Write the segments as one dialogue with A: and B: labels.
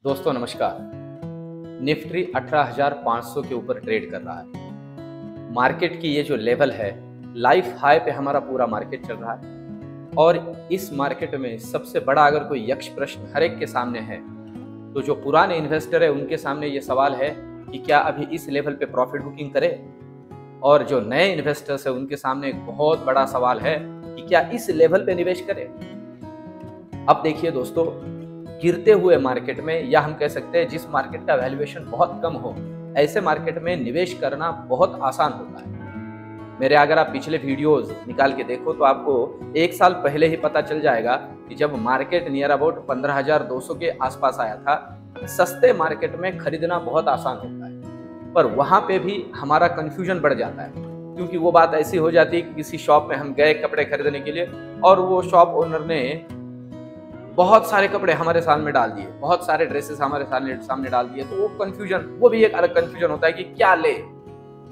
A: दोस्तों नमस्कार। निफ्टी 18,500 के ऊपर ट्रेड कर रहा है। मार्केट की ये जो लेवल है, लाइफ हाई पे हमारा पूरा मार्केट चल रहा है और इस मार्केट में सबसे बड़ा अगर कोई यक्ष प्रश्न हर एक के सामने है तो जो पुराने इन्वेस्टर है उनके सामने ये सवाल है कि क्या अभी इस लेवल पे प्रॉफिट बुकिंग करें, और जो नए इन्वेस्टर्स है उनके सामने एक बहुत बड़ा सवाल है कि क्या इस लेवल पे निवेश करें। अब देखिए दोस्तों, गिरते हुए मार्केट में, या हम कह सकते हैं जिस मार्केट का वैल्यूएशन बहुत कम हो, ऐसे मार्केट में निवेश करना बहुत आसान होता है। मेरे अगर आप पिछले वीडियोस निकाल के देखो तो आपको एक साल पहले ही पता चल जाएगा कि जब मार्केट नियर अबाउट 15,200 के आसपास आया था, सस्ते मार्केट में खरीदना बहुत आसान होता है, पर वहां पे भी हमारा कंफ्यूजन बढ़ जाता है, क्योंकि वो बात ऐसी हो जाती है कि किसी शॉप में हम गए कपड़े खरीदने के लिए और वो शॉप ओनर ने बहुत सारे कपड़े हमारे सामने डाल दिए, बहुत सारे ड्रेसेस हमारे सामने डाल दिए, तो वो कंफ्यूजन, वो भी एक अलग कंफ्यूजन होता है कि क्या ले।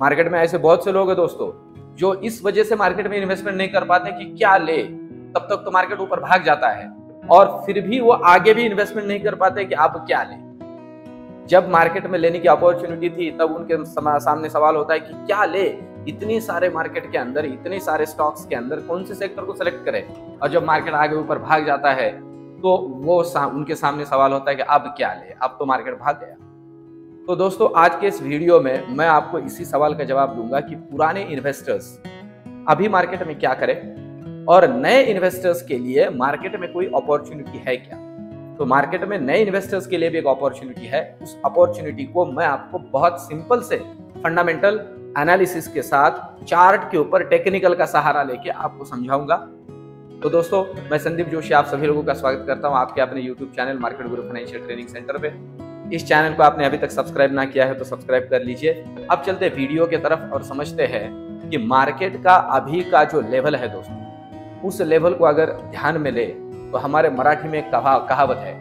A: मार्केट में ऐसे बहुत से लोग हैं दोस्तों जो इस वजह से मार्केट में इन्वेस्टमेंट नहीं कर पाते कि क्या ले, तब तक तो मार्केट ऊपर भाग जाता है और फिर भी वो आगे भी इन्वेस्टमेंट नहीं कर पाते कि आप क्या ले। जब मार्केट में लेने की अपॉर्चुनिटी थी तब उनके सामने सवाल होता है कि क्या ले, इतनी सारे मार्केट के अंदर, इतने सारे स्टॉक्स के अंदर कौन से सेक्टर को सिलेक्ट करें, और जब मार्केट आगे ऊपर भाग जाता है तो वो उनके सामने सवाल होता है कि अब क्या ले, अब तो मार्केट भाग गया। तो दोस्तों आज के इस वीडियो में मैं आपको इसी सवाल का जवाब दूंगा कि पुराने इन्वेस्टर्स अभी मार्केट में क्या करें और नए इन्वेस्टर्स के लिए मार्केट में कोई अपॉर्चुनिटी है क्या। तो मार्केट में नए इन्वेस्टर्स के लिए भी एक अपॉर्चुनिटी है। उस अपॉर्चुनिटी को मैं आपको बहुत सिंपल से फंडामेंटल एनालिसिस के साथ चार्ट के ऊपर टेक्निकल का सहारा लेके आपको समझाऊंगा। तो दोस्तों मैं संदीप जोशी आप सभी लोगों का स्वागत करता हूं आपके अपने YouTube चैनल मार्केट गुरु फाइनेंशियल ट्रेनिंग सेंटर पे। इस चैनल को आपने अभी तक सब्सक्राइब ना किया है तो सब्सक्राइब कर लीजिए। अब चलते वीडियो के तरफ और समझते हैं कि मार्केट का अभी का जो लेवल है दोस्तों, उस लेवल को अगर ध्यान में ले तो हमारे मराठी में एक कहावत है,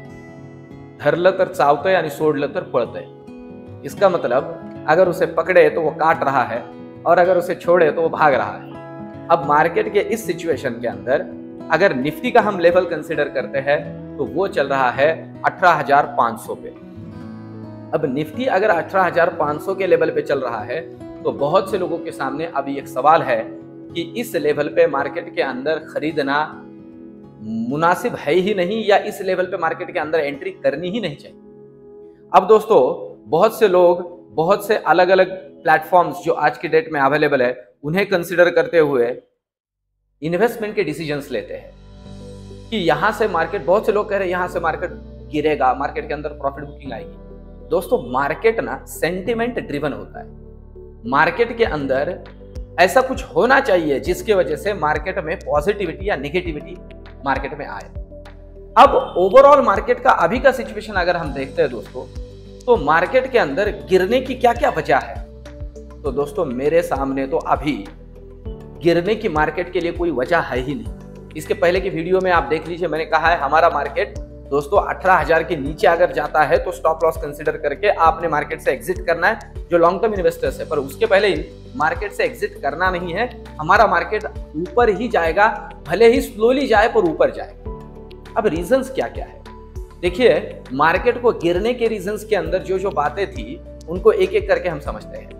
A: धरलं तर चावतंय आणि सोडलं तर पळतंय। इसका मतलब अगर उसे पकड़े तो वो काट रहा है और अगर उसे छोड़े तो वो भाग रहा है। अब मार्केट के इस सिचुएशन के अंदर अगर निफ्टी का हम लेवल कंसीडर करते हैं तो वो चल रहा है 18,500 पे। अब निफ्टी अगर 18,500 के लेवल पे चल रहा है तो बहुत से लोगों के सामने अभी एक सवाल है कि इस लेवल पे मार्केट के अंदर खरीदना मुनासिब है ही नहीं, या इस लेवल पे मार्केट के अंदर एंट्री करनी ही नहीं चाहिए। अब दोस्तों बहुत से लोग बहुत से अलग अलग प्लेटफॉर्म्स जो आज की डेट में अवेलेबल है उन्हें कंसीडर करते हुए इन्वेस्टमेंट के डिसीजंस लेते हैं कि यहां से मार्केट, बहुत से लोग कह रहे हैं यहां से मार्केट गिरेगा, मार्केट के अंदर प्रॉफिट बुकिंग आएगी। दोस्तों मार्केट ना सेंटिमेंट ड्रिवन होता है। मार्केट के अंदर ऐसा कुछ होना चाहिए जिसके वजह से मार्केट में पॉजिटिविटी या नेगेटिविटी मार्केट में आए। अब ओवरऑल मार्केट का अभी का सिचुएशन अगर हम देखते हैं दोस्तों, तो मार्केट के अंदर गिरने की क्या क्या वजह है। तो दोस्तों मेरे सामने तो अभी गिरने की मार्केट के लिए कोई वजह है ही नहीं। इसके पहले की वीडियो में आप देख लीजिए, मैंने कहा है हमारा मार्केट दोस्तों 18,000 के नीचे अगर जाता है तो स्टॉप लॉस कंसीडर करके आपने मार्केट से एग्जिट करना है, जो लॉन्ग टर्म इन्वेस्टर्स है। पर उसके पहले मार्केट से एग्जिट करना नहीं है, हमारा मार्केट ऊपर ही जाएगा, भले ही स्लोली जाए पर ऊपर जाएगा। अब रीजंस क्या क्या है देखिए, मार्केट को गिरने के रीजंस के अंदर जो जो बातें थी उनको एक एक करके हम समझते हैं।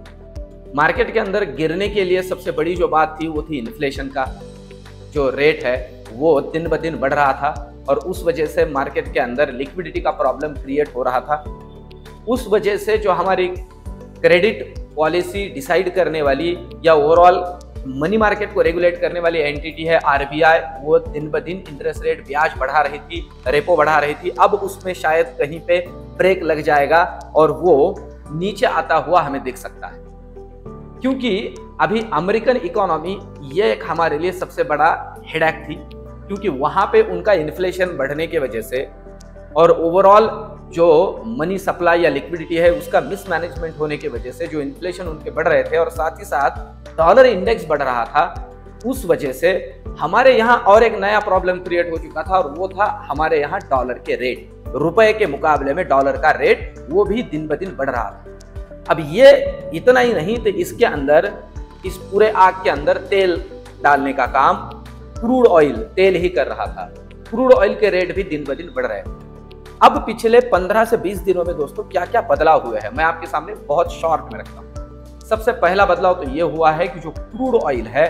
A: मार्केट के अंदर गिरने के लिए सबसे बड़ी जो बात थी वो थी इन्फ्लेशन का जो रेट है वो दिन ब दिन बढ़ रहा था और उस वजह से मार्केट के अंदर लिक्विडिटी का प्रॉब्लम क्रिएट हो रहा था। उस वजह से जो हमारी क्रेडिट पॉलिसी डिसाइड करने वाली या ओवरऑल मनी मार्केट को रेगुलेट करने वाली एंटिटी है RBI, वो दिन ब दिन इंटरेस्ट रेट ब्याज बढ़ा रही थी, रेपो बढ़ा रही थी। अब उसमें शायद कहीं पे ब्रेक लग जाएगा और वो नीचे आता हुआ हमें दिख सकता है, क्योंकि अभी अमेरिकन इकोनॉमी ये एक हमारे लिए सबसे बड़ा हेडेक थी, क्योंकि वहां पे उनका इन्फ्लेशन बढ़ने की वजह से और ओवरऑल जो मनी सप्लाई या लिक्विडिटी है उसका मिसमैनेजमेंट होने की वजह से जो इन्फ्लेशन उनके बढ़ रहे थे और साथ ही साथ डॉलर इंडेक्स बढ़ रहा था, उस वजह से हमारे यहाँ और एक नया प्रॉब्लम क्रिएट हो चुका था और वो था हमारे यहाँ डॉलर के रेट, रुपए के मुकाबले में डॉलर का रेट वो भी दिन ब दिन बढ़ रहा था। अब ये इतना ही नहीं तो इसके अंदर, इस पूरे आग के अंदर तेल डालने का काम क्रूड ऑयल तेल ही कर रहा था। क्रूड ऑयल के रेट भी दिन ब दिन बढ़ रहे हैं। अब पिछले 15 से 20 दिनों में दोस्तों क्या क्या बदलाव हुए हैं मैं आपके सामने बहुत शॉर्ट में रखता हूँ। सबसे पहला बदलाव तो ये हुआ है कि जो क्रूड ऑयल है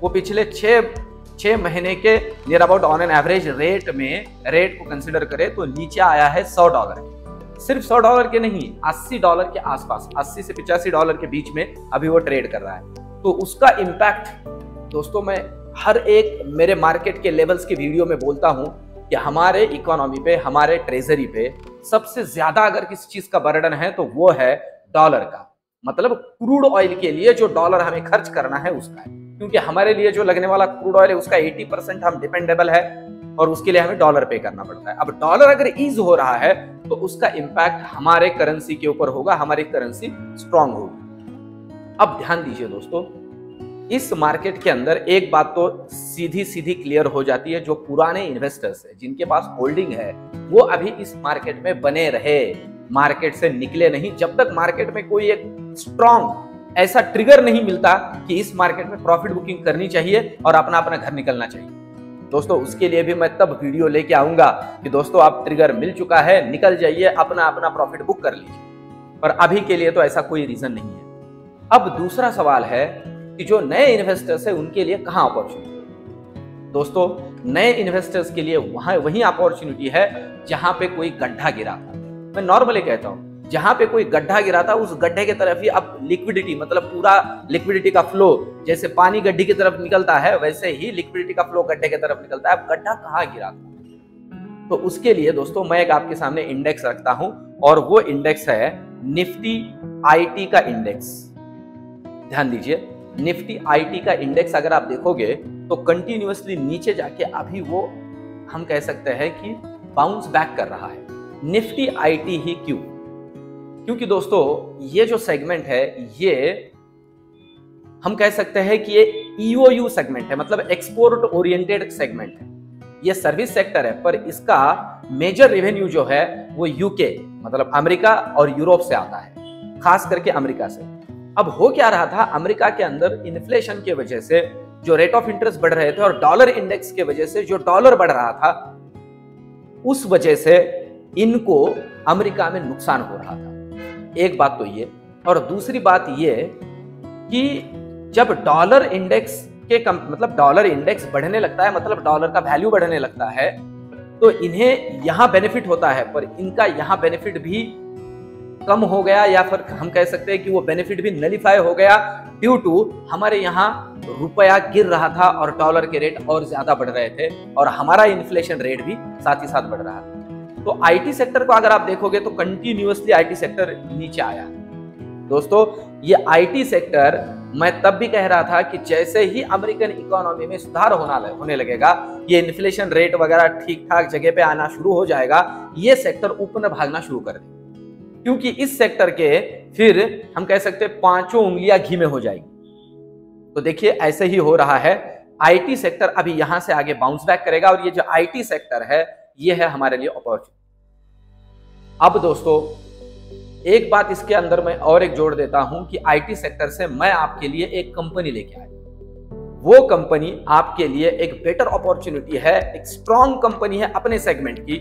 A: वो पिछले 6 महीने के near about on an average rate को कंसिडर करें तो नीचे आया है $100। सिर्फ $100 के नहीं, $80 के आसपास, 80 से $85 के बीच में अभी वो ट्रेड कर रहा है। तो उसका इम्पैक्ट दोस्तों मैं हर एक मेरे मार्केट के लेवल्स के वीडियो में बोलता हूं कि हमारे इकोनॉमी पे, हमारे ट्रेजरी पे सबसे ज्यादा अगर किसी चीज का बर्डन है तो वो है डॉलर का। मतलब क्रूड ऑयल के लिए जो डॉलर हमें खर्च करना है उसका है, क्योंकि हमारे लिए जो लगने वाला क्रूड ऑयल है उसका 80% हम डिपेंडेबल है और उसके लिए हमें डॉलर पे करना पड़ता है। अब डॉलर अगर ईज हो रहा है तो उसका इंपैक्ट हमारे करेंसी के ऊपर होगा, हमारी करेंसी स्ट्रांग होगी। अब ध्यान दीजिए दोस्तों, इस मार्केट के अंदर एक बात तो सीधी सीधी क्लियर हो जाती है, जो पुराने इन्वेस्टर्स है जिनके पास होल्डिंग है वो अभी इस मार्केट में बने रहे, मार्केट से निकले नहीं जब तक मार्केट में कोई एक स्ट्रांग ऐसा ट्रिगर नहीं मिलता कि इस मार्केट में प्रॉफिट बुकिंग करनी चाहिए और अपना अपना घर निकलना चाहिए। दोस्तों उसके लिए भी मैं तब वीडियो लेके आऊंगा कि दोस्तों आप ट्रिगर मिल चुका है, निकल जाइए, अपना अपना प्रॉफिट बुक कर लीजिए, पर अभी के लिए तो ऐसा कोई रीजन नहीं है। अब दूसरा सवाल है कि जो नए इन्वेस्टर्स है उनके लिए कहां अपॉर्चुनिटी है। दोस्तों नए इन्वेस्टर्स के लिए वही अपॉर्चुनिटी है जहां पे कोई गड्ढा गिरा था। मैं नॉर्मली कहता हूं जहां पे कोई गड्ढा गिरा था उस गड्ढे की तरफ ही अब लिक्विडिटी, मतलब पूरा लिक्विडिटी का फ्लो, जैसे पानी गड्ढे की तरफ निकलता है वैसे ही लिक्विडिटी का फ्लो गड्ढे की तरफ निकलता है। अब गड्ढा कहां गिरा था, तो उसके लिए दोस्तों मैं एक आपके सामने इंडेक्स रखता हूं और वो इंडेक्स है निफ्टी आईटी का इंडेक्स। ध्यान दीजिए, निफ्टी आईटी का इंडेक्स अगर आप देखोगे तो कंटिन्यूअसली नीचे जाके अभी वो हम कह सकते हैं कि बाउंस बैक कर रहा है। निफ्टी आईटी ही क्यों? क्योंकि दोस्तों ये जो सेगमेंट है ये हम कह सकते हैं कि ये ईओयू सेगमेंट है, मतलब एक्सपोर्ट ओरिएंटेड सेगमेंट है। ये सर्विस सेक्टर है पर इसका मेजर रेवेन्यू जो है वो यूके मतलब अमेरिका और यूरोप से आता है, खास करके अमेरिका से। अब हो क्या रहा था, अमेरिका के अंदर इन्फ्लेशन के वजह से जो रेट ऑफ इंटरेस्ट बढ़ रहे थे और डॉलर इंडेक्स के वजह से जो डॉलर बढ़ रहा था उस वजह से इनको अमेरिका में नुकसान हो रहा था। एक बात तो ये, और दूसरी बात ये कि जब डॉलर इंडेक्स मतलब डॉलर इंडेक्स बढ़ने लगता है, मतलब डॉलर का वैल्यू बढ़ने लगता है, तो इन्हें यहां बेनिफिट होता है पर इनका यहां बेनिफिट भी कम हो गया, या फिर हम कह सकते हैं कि वो बेनिफिट भी नलिफाई हो गया ड्यू टू हमारे यहाँ रुपया गिर रहा था और डॉलर के रेट और ज्यादा बढ़ रहे थे और हमारा इन्फ्लेशन रेट भी साथ ही साथ बढ़ रहा था। तो आईटी सेक्टर को अगर आप देखोगे तो कंटिन्यूअसली आईटी सेक्टर नीचे आया। दोस्तों ये आईटी सेक्टर मैं तब भी कह रहा था कि जैसे ही अमेरिकन इकोनॉमी में सुधार होने लगेगा, ये इन्फ्लेशन रेट वगैरह ठीक ठाक जगह पे आना शुरू हो जाएगा, ये सेक्टर ऊपर भागना शुरू कर देगा, क्योंकि इस सेक्टर के फिर हम कह सकते हैं 5 उंगलियां घी में हो जाएगी। तो देखिए ऐसे ही हो रहा है, आईटी सेक्टर अभी यहां से आगे बाउंस बैक करेगा और ये जो आईटी सेक्टर है ये है हमारे लिए अपॉर्चुनिटी। अब दोस्तों एक बात इसके अंदर मैं और एक जोड़ देता हूं कि आईटी सेक्टर से मैं आपके लिए एक कंपनी लेके आया। वो कंपनी आपके लिए एक बेटर अपॉर्चुनिटी है, एक स्ट्रॉन्ग कंपनी है अपने सेगमेंट की,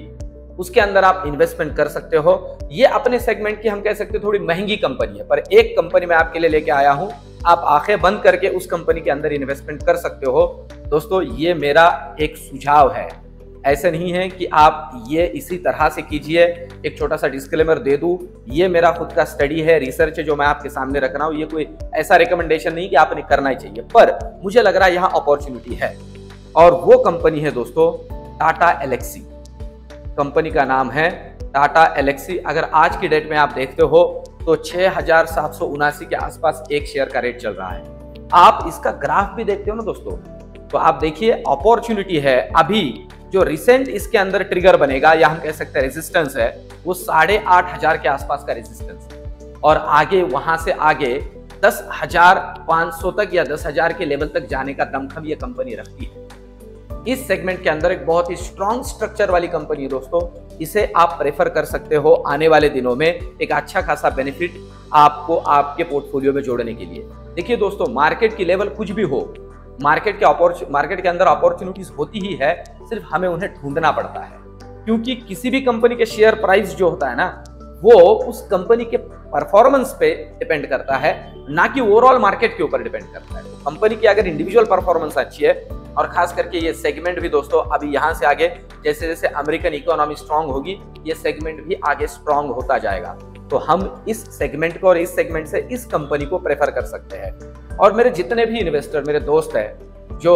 A: उसके अंदर आप इन्वेस्टमेंट कर सकते हो। ये अपने सेगमेंट की हम कह सकते हैं थोड़ी महंगी कंपनी है, पर एक कंपनी मैं आपके लिए लेके आया हूं, आप आंखें बंद करके उस कंपनी के अंदर इन्वेस्टमेंट कर सकते हो। दोस्तों ये मेरा एक सुझाव है, ऐसे नहीं है कि आप ये इसी तरह से कीजिए। एक छोटा सा डिस्क्लेमर दे दूं, ये मेरा खुद का स्टडी है, रिसर्च है जो मैं आपके सामने रख रहा हूं, ये कोई ऐसा रिकमेंडेशन नहीं कि आपने करना ही चाहिए, पर मुझे लग रहा है यहाँ अपॉर्चुनिटी है। और वो कंपनी है दोस्तों टाटा एलेक्सी, कंपनी का नाम है टाटा एलेक्सी। अगर आज की डेट में आप देखते हो तो 6,779 के आसपास एक शेयर का रेट चल रहा है। आप इसका ग्राफ भी देखते हो ना दोस्तों, तो आप देखिए अपॉर्चुनिटी है। अभी जो रिसेंट इसके अंदर ट्रिगर बनेगा या हम कह सकते हैं रेजिस्टेंस है, वो 8,500 के आसपास का रेजिस्टेंस है और आगे वहां से आगे 10,500 तक या 10,000 के लेवल तक जाने का दमखम ये कंपनी रखती है। इस सेगमेंट के अंदर एक बहुत ही स्ट्रॉन्ग स्ट्रक्चर वाली कंपनी है दोस्तों, इसे आप प्रेफर कर सकते हो आने वाले दिनों में एक अच्छा खासा बेनिफिट आपको आपके पोर्टफोलियो में जोड़ने के लिए। देखिए दोस्तों मार्केट की लेवल कुछ भी हो, मार्केट के अंदर अपॉर्चुनिटीज होती ही है, सिर्फ हमें उन्हें ढूंढना पड़ता है। क्योंकि किसी भी कंपनी के शेयर प्राइस जो होता है ना, वो उस कंपनी के परफॉर्मेंस पे डिपेंड करता है, ना कि ओवरऑल मार्केट के ऊपर डिपेंड करता है। तो कंपनी की अगर इंडिविजुअल परफॉर्मेंस अच्छी है, और खास करके ये सेगमेंट भी दोस्तों अभी यहाँ से आगे जैसे जैसे अमेरिकन इकोनॉमी स्ट्रांग होगी, ये सेगमेंट भी आगे स्ट्रांग होता जाएगा। तो हम इस सेगमेंट को और इस सेगमेंट से इस कंपनी को प्रेफर कर सकते हैं। और मेरे जितने भी इन्वेस्टर मेरे दोस्त हैं जो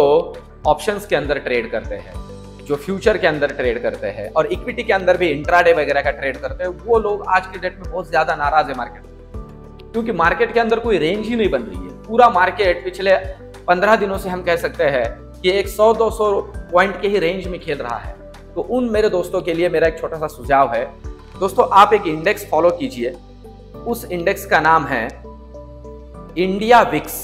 A: ऑप्शंस के अंदर ट्रेड करते हैं, जो फ्यूचर के अंदर ट्रेड करते हैं और इक्विटी के अंदर भी इंट्राडे वगैरह का ट्रेड करते हैं, वो लोग आज के डेट में बहुत ज्यादा नाराज है मार्केट में, क्योंकि मार्केट के अंदर कोई रेंज ही नहीं बन रही है। पूरा मार्केट पिछले 15 दिनों से हम कह सकते हैं कि एक 100-200 पॉइंट के ही रेंज में खेल रहा है। तो उन मेरे दोस्तों के लिए मेरा एक छोटा सा सुझाव है, दोस्तों आप एक इंडेक्स फॉलो कीजिए। उस इंडेक्स का नाम है इंडिया विक्स।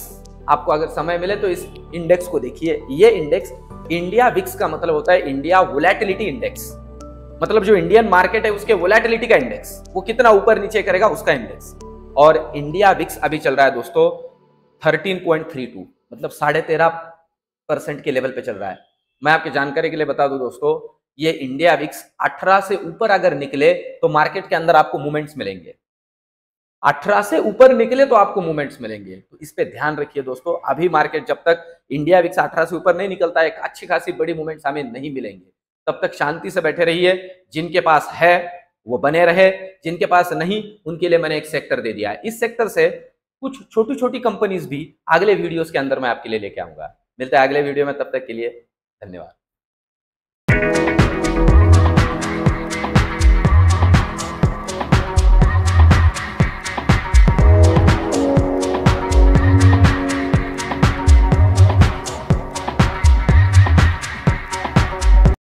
A: आपको अगर समय मिले तो इस इंडेक्स को देखिए। ये इंडेक्स इंडिया विक्स का मतलब होता है इंडिया वोलेटिलिटी इंडेक्स, मतलब जो इंडियन मार्केट है उसके वोलेटिलिटी का इंडेक्स, वो कितना ऊपर नीचे करेगा उसका इंडेक्स। और इंडिया विक्स अभी चल रहा है दोस्तों 13.32, मतलब 13.5% के लेवल पे चल रहा है। मैं आपकी जानकारी के लिए बता दूं दोस्तों, ये इंडिया विक्स 18 से ऊपर अगर निकले तो मार्केट के अंदर आपको मूवमेंट्स मिलेंगे। 18 से ऊपर निकले तो आपको मूवमेंट्स मिलेंगे, तो इस पे ध्यान रखिए दोस्तों। अभी मार्केट जब तक इंडिया विक्स 18 से ऊपर नहीं निकलता है, एक अच्छी खासी बड़ी मूवमेंट्स हमें नहीं मिलेंगे। तब तक शांति से बैठे रहिए। जिनके पास है वो बने रहे, जिनके पास नहीं उनके लिए मैंने एक सेक्टर दे दिया है। इस सेक्टर से कुछ छोटी छोटी कंपनीज भी अगले वीडियोस के अंदर मैं आपके लिए लेके आऊंगा। मिलते हैं अगले वीडियो में, तब तक के लिए धन्यवाद।